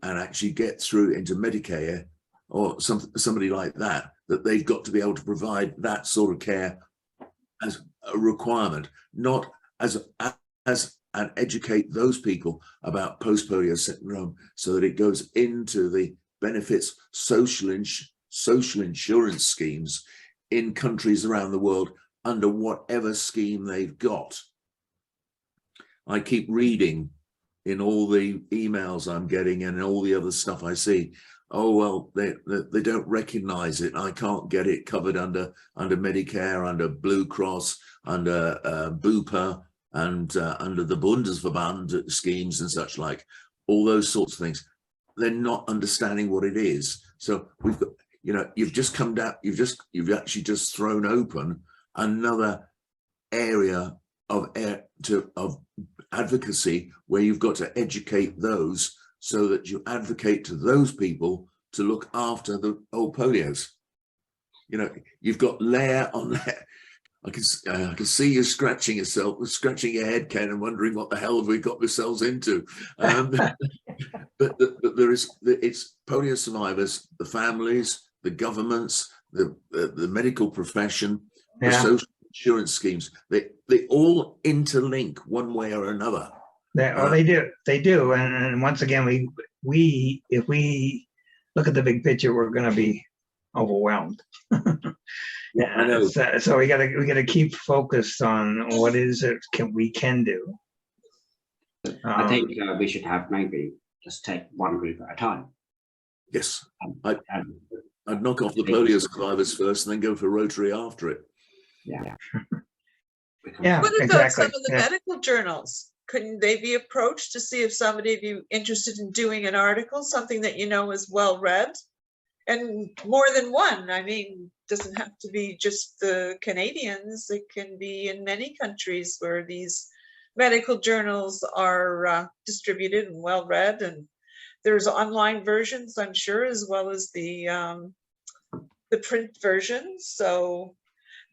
and actually get through into Medicare or somebody like that they've got to be able to provide that sort of care as a requirement, not as and educate those people about post-polio syndrome so that it goes into the benefits social insurance schemes in countries around the world under whatever scheme they've got. I keep reading in all the emails I'm getting and all the other stuff I see, oh well, they don't recognize it. I can't get it covered under Medicare, under Blue Cross, under Bupa, and under the Bundesverband schemes and such like, all those sorts of things. They're not understanding what it is. So we've got, you know, you've just come down, you've actually just thrown open another area of advocacy where you've got to educate those so that you advocate to those people to look after the old polios. You know, you've got layer on layer. I can see you scratching your head, Ken, and wondering what the hell have we got ourselves into. But it's polio survivors, the families, the governments, the medical profession, the social insurance schemes. They all interlink one way or another. They do. And once again, if we look at the big picture, we're going to be overwhelmed. Yeah, I know. So we gotta keep focused on what is it we can do. I think we should have maybe just take one group at a time. Yes, I'd knock off the polio survivors first and then go for Rotary after it. Yeah. Yeah, What about exactly. some of the medical journals? Couldn't they be approached to see if somebody would be interested in doing an article, something that you know is well read? And more than one, I mean, doesn't have to be just the Canadians. It can be in many countries where these medical journals are distributed and well read. And there's online versions, I'm sure, as well as the print versions. So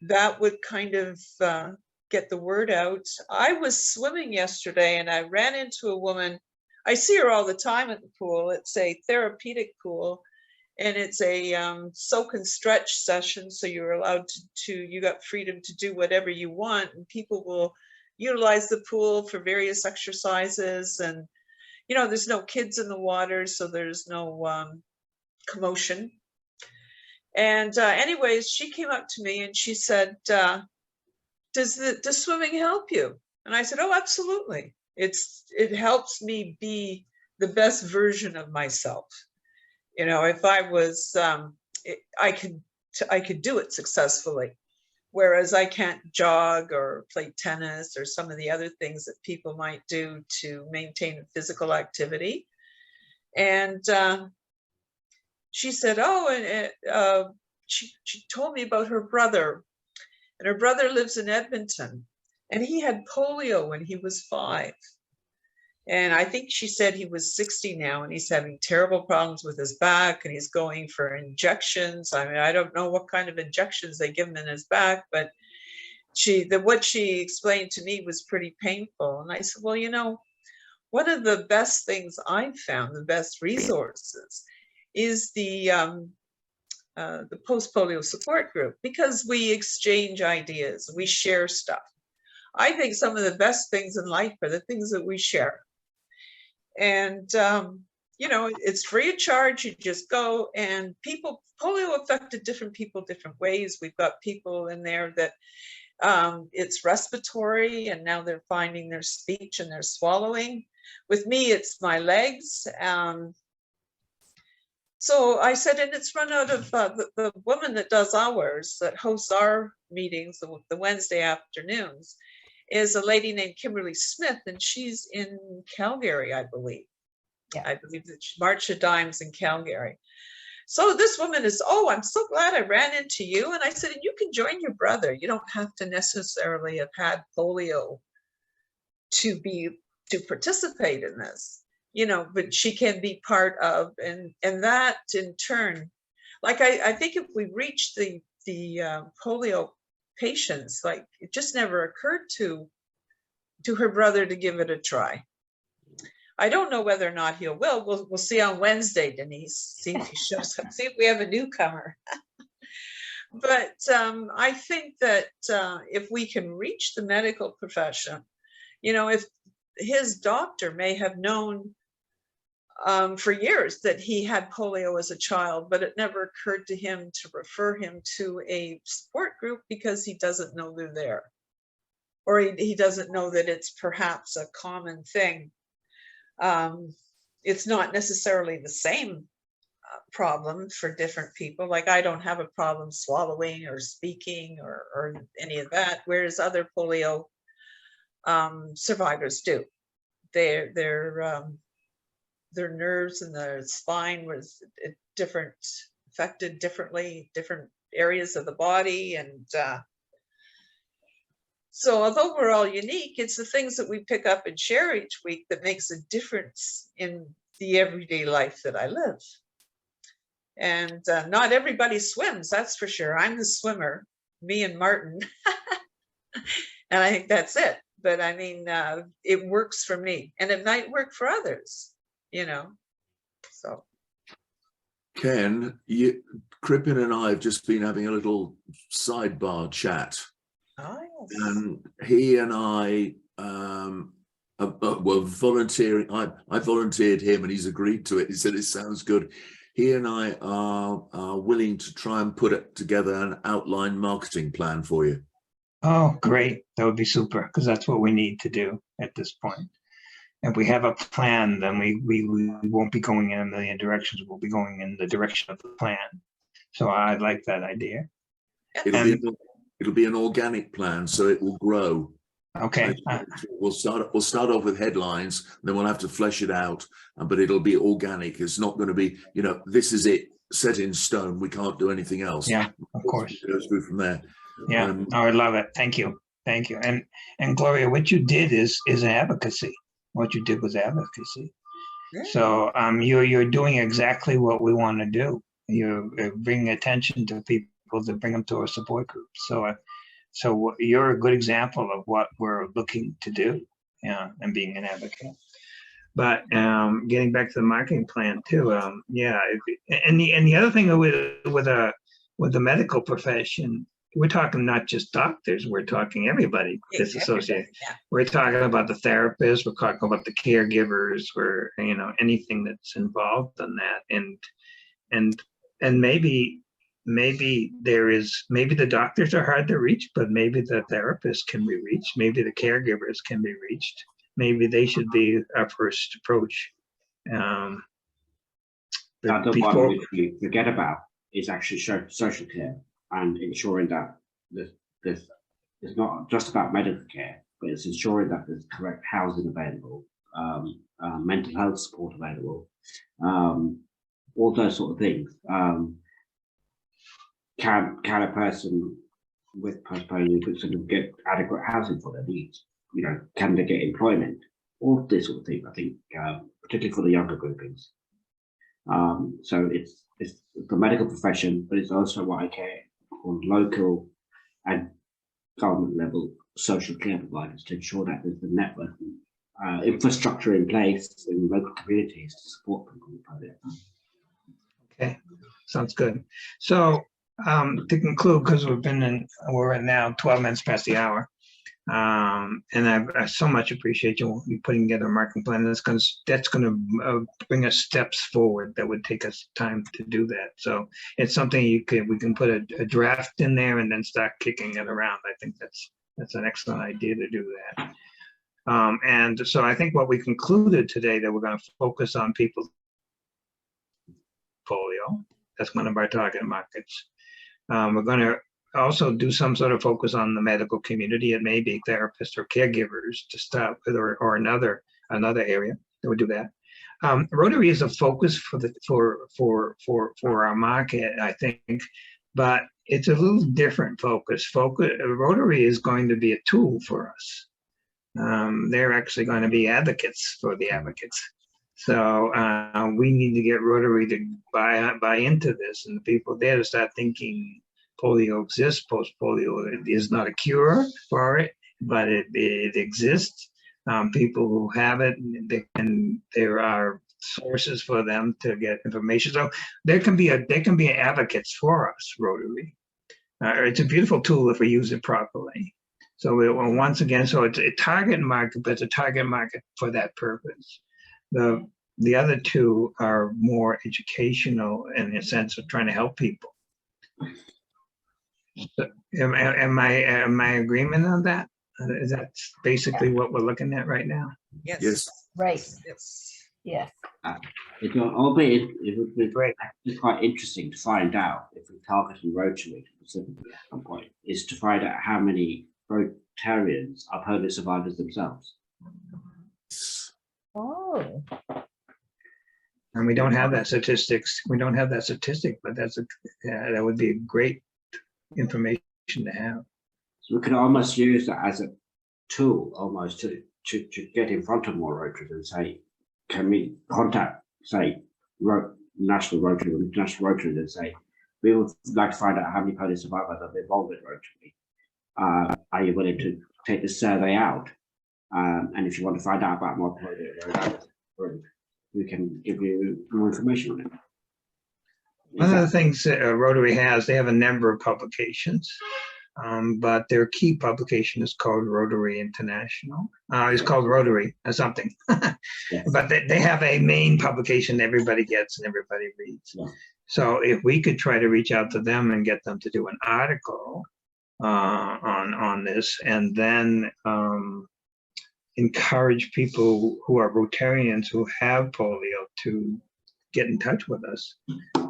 that would kind of get the word out. I was swimming yesterday and I ran into a woman. I see her all the time at the pool. It's a therapeutic pool. And it's a soak and stretch session. So you're allowed you got freedom to do whatever you want. And people will utilize the pool for various exercises. And, you know, there's no kids in the water, so there's no commotion. And anyways, she came up to me and she said, does swimming help you? And I said, oh, absolutely. It helps me be the best version of myself. You know, if I was, I could do it successfully, whereas I can't jog or play tennis or some of the other things that people might do to maintain physical activity. And she said, oh, and she told me about her brother, and her brother lives in Edmonton, and he had polio when he was 5. And I think she said he was 60 now, and he's having terrible problems with his back, and he's going for injections. I mean, I don't know what kind of injections they give him in his back, but what she explained to me was pretty painful. And I said, well, you know, one of the best things I've found, the best resources, is the post-polio support group, because we exchange ideas, we share stuff. I think some of the best things in life are the things that we share. And you know, it's free of charge. You just go, and polio affected different people different ways. We've got people in there that it's respiratory, and now they're finding their speech and their swallowing. With me, it's my legs. So I said, and it's run out of the woman that does ours, that hosts our meetings, the Wednesday afternoons, is a lady named Kimberly Smith, and she's in Calgary, I believe. Yeah. I believe that March of Dimes in Calgary. So this woman is, oh, I'm so glad I ran into you. And I said, and you can join your brother. You don't have to necessarily have had polio to participate in this, you know, but she can be part of, and that in turn, like I think if we reach the polio patients, like it just never occurred to her brother to give it a try. I don't know whether or not he will. We'll see on Wednesday, Denise. See if he shows up. See if we have a newcomer. But I think that if we can reach the medical profession, you know, if his doctor may have known for years that he had polio as a child, but it never occurred to him to refer him to a support group because he doesn't know they're there, or he doesn't know that it's perhaps a common thing. It's not necessarily the same problem for different people. Like I don't have a problem swallowing or speaking or any of that, whereas other polio survivors do. Their nerves and their spine was affected differently, different areas of the body, and so although we're all unique, it's the things that we pick up and share each week that makes a difference in the everyday life that I live. And not everybody swims, that's for sure. I'm the swimmer, me and Martin. And I think that's it. But I mean, it works for me, and it might work for others, you know, so. Ken, Crippen and I have just been having a little sidebar chat. Oh, yes. And he and I were volunteering. I volunteered him, and he's agreed to it. He said it sounds good. He and I are willing to try and put together an outline marketing plan for you. Oh, great. That would be super, because that's what we need to do at this point. If we have a plan, then we won't be going in a million directions. We'll be going in the direction of the plan. So I like that idea. It'll be an organic plan, so it will grow. Okay. We'll start off with headlines, then we'll have to flesh it out. But it'll be organic. It's not going to be, you know, this is it, set in stone. We can't do anything else. Yeah, of course. It goes through from there. Yeah. I love it. Thank you. Thank you. And Gloria, what you did is advocacy. What you did was advocacy. Yeah. So you're doing exactly what we want to do. You're bringing attention to people to bring them to a support group. So you're a good example of what we're looking to do, and being an advocate. But getting back to the marketing plan too, and the other thing with the medical profession, we're talking not just doctors, we're talking everybody that's associated. Yeah. We're talking about the therapists, we're talking about the caregivers, we're, you know, anything that's involved in that. And maybe the doctors are hard to reach, but maybe the therapists can be reached, maybe the caregivers can be reached. Maybe they should be our first approach. The other one which we forget about is actually social care, and ensuring that there's it's not just about medical care, but it's ensuring that there's correct housing available, mental health support available, all those sort of things. Can a person with Posr-Polio sort of get adequate housing for their needs? You know, can they get employment? All this sort of thing, I think, particularly for the younger groupings. So it's the medical profession, but it's also what I care on local and government level social care providers to ensure that there's the network infrastructure in place in local communities to support people with polio. Okay, sounds good. So to conclude, because we're at now 12 minutes past the hour, And I so much appreciate you putting together a marketing plan. That's going to bring us steps forward that would take us time to do that. So it's something we can put a draft in there and then start kicking it around. I think that's an excellent idea to do that. And so I think what we concluded today, that we're going to focus on people's polio. That's one of our target markets. We're going to also do some sort of focus on the medical community. It may be therapists or caregivers to start with, or another area that would do that. Rotary is a focus for our market, I think, but it's a little different focus. Rotary is going to be a tool for us. They're actually going to be advocates for the advocates. So we need to get Rotary to buy into this, and the people there to start thinking polio exists. Post-polio is not a cure for it, but it exists. People who have it, there are sources for them to get information. So there can be advocates for us, Rotary. It's a beautiful tool if we use it properly. So once again, so it's a target market, but it's a target market for that purpose. The other two are more educational in the sense of trying to help people. So, am I agreement on that? Is that basically what we're looking at right now? Yes. Yes. Right. Yes. Yes. Albeit it would be Great. actually quite interesting to find out, if we're targeting Rotary specifically at some point, is to find out how many Rotarians are polio survivors themselves. Oh. And we don't have that statistics. We don't have that statistic, but that would be great information to have. So we can almost use that as a tool, almost to get in front of more Rotaries and say, can we contact, say, National Rotary or International Rotary and say, we would like to find out how many polio survivors are involved with Rotary. Are you willing to take the survey out? And if you want to find out about more polio, we can give you more information on it. One of the things that Rotary has, they have a number of publications, but their key publication is called Rotary International. It's called Rotary or something. Yes. But they have a main publication everybody gets and everybody reads. Yeah. So if we could try to reach out to them and get them to do an article on this, and then encourage people who are Rotarians who have polio to get in touch with us,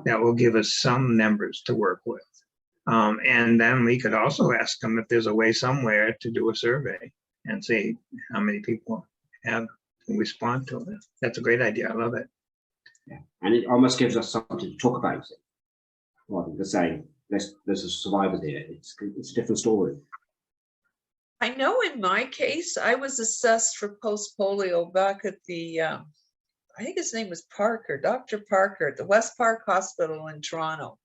that will give us some numbers to work with. And then we could also ask them if there's a way somewhere to do a survey and see how many people have respond to it. That's a great idea. I love it. Yeah. And it almost gives us something to talk about. Rather than saying, there's a survivor there. It's a different story. I know in my case, I was assessed for post-polio back at the, I think his name was Parker, Dr. Parker at the West Park Hospital in Toronto.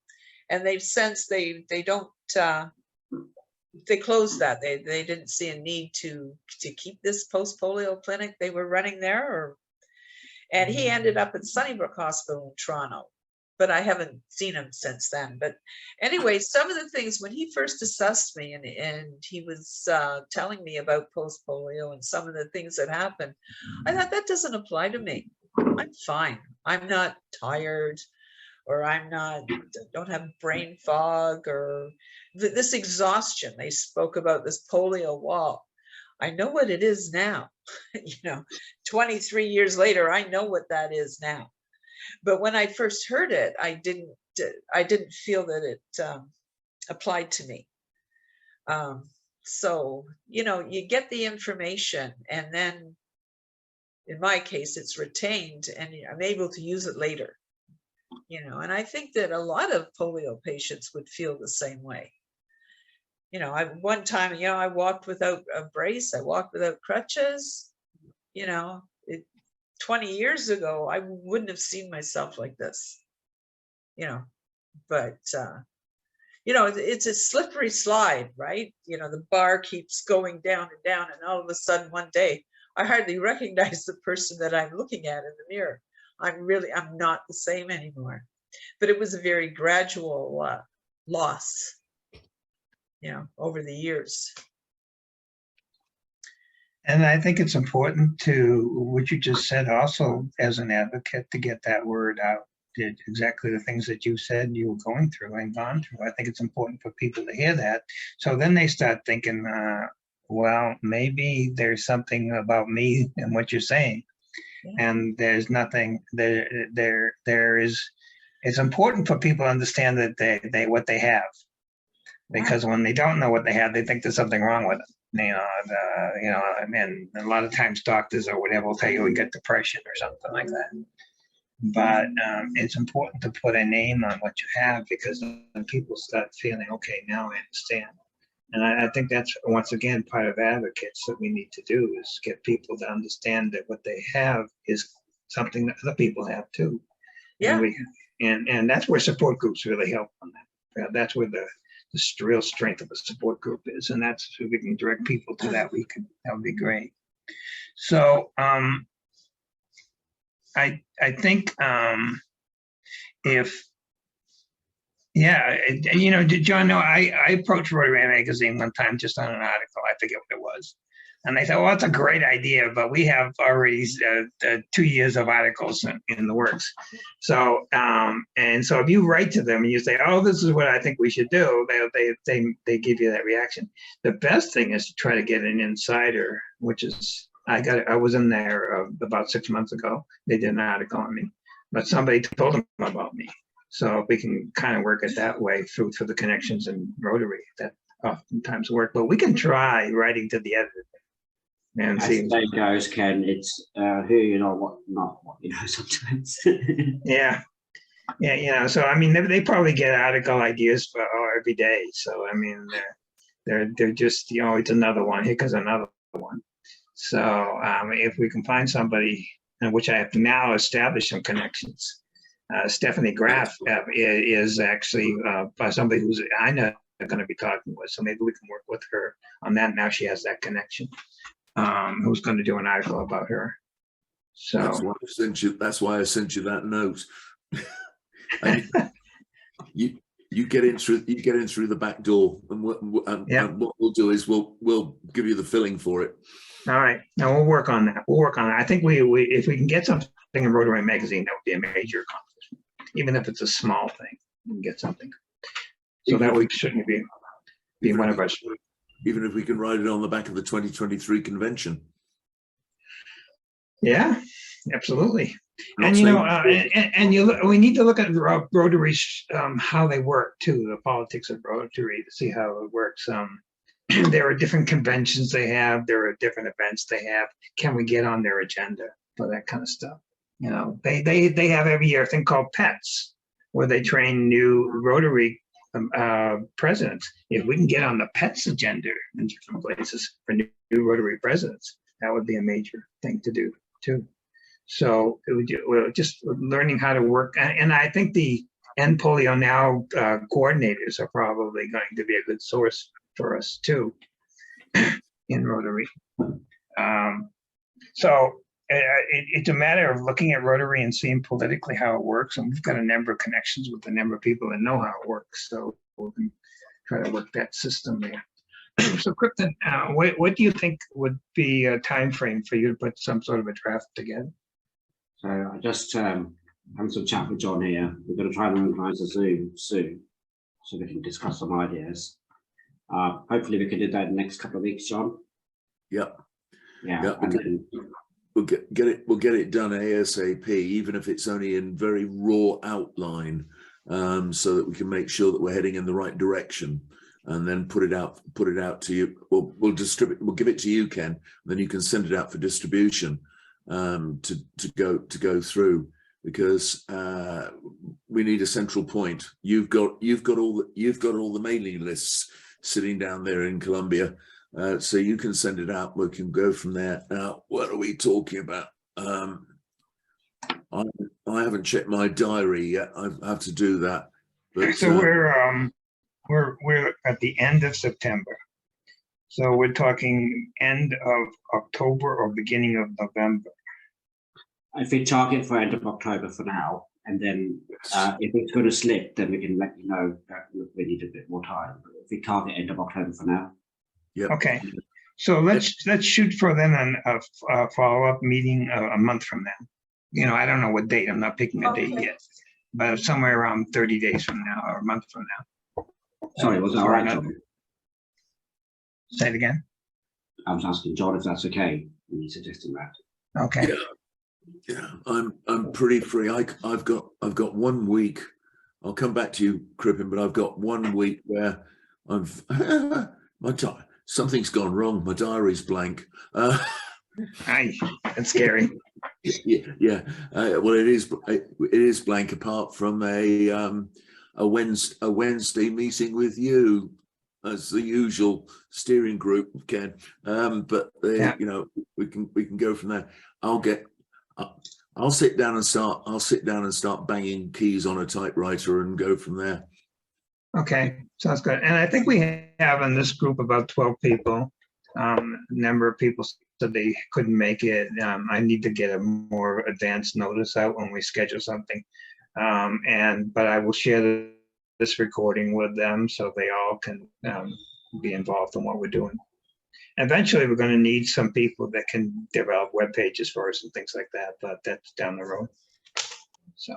And they've since, they don't, they closed that. They didn't see a need to keep this post-polio clinic they were running there. And he ended up at Sunnybrook Hospital in Toronto. But I haven't seen him since then. But anyway, some of the things when he first assessed me and he was telling me about post-polio and some of the things that happened, I thought that doesn't apply to me. I'm fine. I'm not tired, or don't have brain fog, or this exhaustion. They spoke about this polio wall. I know what it is now. 23 years later, I know what that is now. But when I first heard it, I didn't feel that it applied to me. So, you get the information, and then in my case, it's retained and I'm able to use it later. And I think that a lot of polio patients would feel the same way. One time, I walked without a brace, I walked without crutches, 20 years ago, I wouldn't have seen myself like this, but, it's a slippery slide, right? The bar keeps going down and down, and all of a sudden one day, I hardly recognize the person that I'm looking at in the mirror. I'm not the same anymore, but it was a very gradual loss, over the years. And I think it's important to, what you just said also as an advocate, to get that word out. Did exactly the things that you said you were going through and gone through. I think it's important for people to hear that. So then they start thinking, well, maybe there's something about me and what you're saying. Yeah. And there's nothing there is, it's important for people to understand that they what they have. Because when they don't know what they have, they think there's something wrong with them. And a lot of times doctors or whatever will tell you you get depression or something like that. But it's important to put a name on what you have, because then people start feeling, okay, now I understand. And I think that's, once again, part of advocates that we need to do, is get people to understand that what they have is something that other people have too. Yeah. And that's where support groups really help on that. That's where the real strength of a support group is. And that's, if we can direct people to that, that would be great. So I think if, yeah, did John know, I approached Rotary Magazine one time just on an article, I forget what it was. And they said, well, it's a great idea, but we have already 2 years of articles in the works. So, and so if you write to them and you say, oh, this is what I think we should do, they give you that reaction. The best thing is to try to get an insider, which is, I was in there about 6 months ago. They did an article on me, but somebody told them about me. So we can kind of work it that way through the connections in Rotary that oftentimes work. But we can try writing to the editor and As see. the saying goes, Ken, it's who you know, what not what you know sometimes. Yeah. So I mean, they probably get article ideas for every day. So I mean, they're just, it's another one. Here comes another one. So if we can find somebody, which I have now established some connections. Stephanie Graff is actually somebody who's I know going to be talking with, so maybe we can work with her on that. Now she has that connection. Who's going to do an article about her? So that's why I sent you that note. You get in through the back door, and what we'll do is we'll give you the filling for it. All right, now we'll work on that. I think we if we can get something in Rotary Magazine, that would be a major accomplishment. Even if it's a small thing, we can get something. So that we shouldn't be one of us. Even if we can write it on the back of the 2023 convention. Yeah, absolutely. And we need to look at Rotary, how they work too, the politics of Rotary, to see how it works. There are different conventions they have. There are different events they have. Can we get on their agenda for that kind of stuff? They have every year a thing called PETS, where they train new Rotary presidents. If we can get on the PETS agenda in different places for new Rotary presidents, that would be a major thing to do too. So we're just learning how to work. And I think the End Polio Now coordinators are probably going to be a good source for us too in Rotary. So it's a matter of looking at Rotary and seeing politically how it works. And we've got a number of connections with a number of people that know how it works. So we can try to work that system there. So Krypton, what do you think would be a time frame for you to put some sort of a draft together? So I just having some chat with John here. We're going to try and organise a Zoom soon, so we can discuss some ideas. Hopefully we can do that in the next couple of weeks, John. Yep. Yeah. We'll get it done ASAP, even if it's only in very raw outline, so that we can make sure that we're heading in the right direction, and then put it out to you. We'll give it to you, Ken, and then you can send it out for distribution to go through, because we need a central point. You've got all the mailing lists sitting down there in Columbia. So you can send it out. We can go from there. Now, what are we talking about? I haven't checked my diary yet. I have to do that. But, so we're at the end of September. So we're talking end of October or beginning of November. If we target for end of October for now, and then if it's going to slip, then we can let you know that we need a bit more time. But if we target end of October for now. Yeah. Okay. So let's shoot for then a follow-up meeting a month from now. You know, I don't know what date. I'm not picking a date Okay. yet, but somewhere around 30 days from now or a month from now. Sorry, was that all right, John? Say it again. I was asking John if that's okay. You suggesting that? Okay. Yeah, I'm pretty free. I've got 1 week. I'll come back to you, Crippen, but I've got 1 week where I've something's gone wrong. My diary's blank. Aye, that's scary. Yeah. Well, it is blank apart from a Wednesday meeting with you as the usual steering group, Ken. But Yeah. you know, we can go from there. I'll sit down and start banging keys on a typewriter and go from there. Okay, sounds good. And I think we have in this group about 12 people. A number of people said they couldn't make it. I need to get a more advanced notice out when we schedule something. But I will share this recording with them so they all can be involved in what we're doing. Eventually, we're going to need some people that can develop web pages for us and things like that, but that's down the road. So,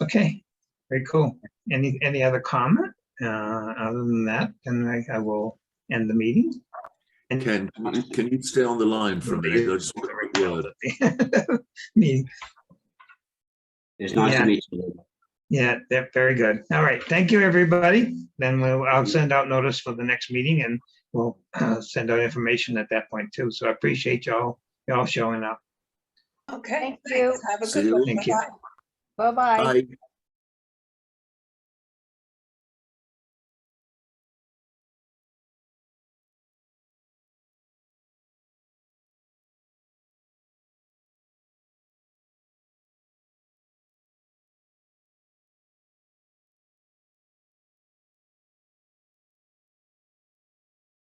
okay, very cool. Any other comment? Other than that, then I will end the meeting. And Ken, can you stay on the line for a minute? I just want a quick word. meeting. It's nice Yeah. to meet you. Yeah, they're very good. All right, thank you, everybody. Then I'll send out notice for the next meeting, and we'll send out information at that point too. So I appreciate y'all showing up. Okay, Thank you. thanks. Have a See good you. one. Thank you. Bye-bye. Bye-bye. Bye.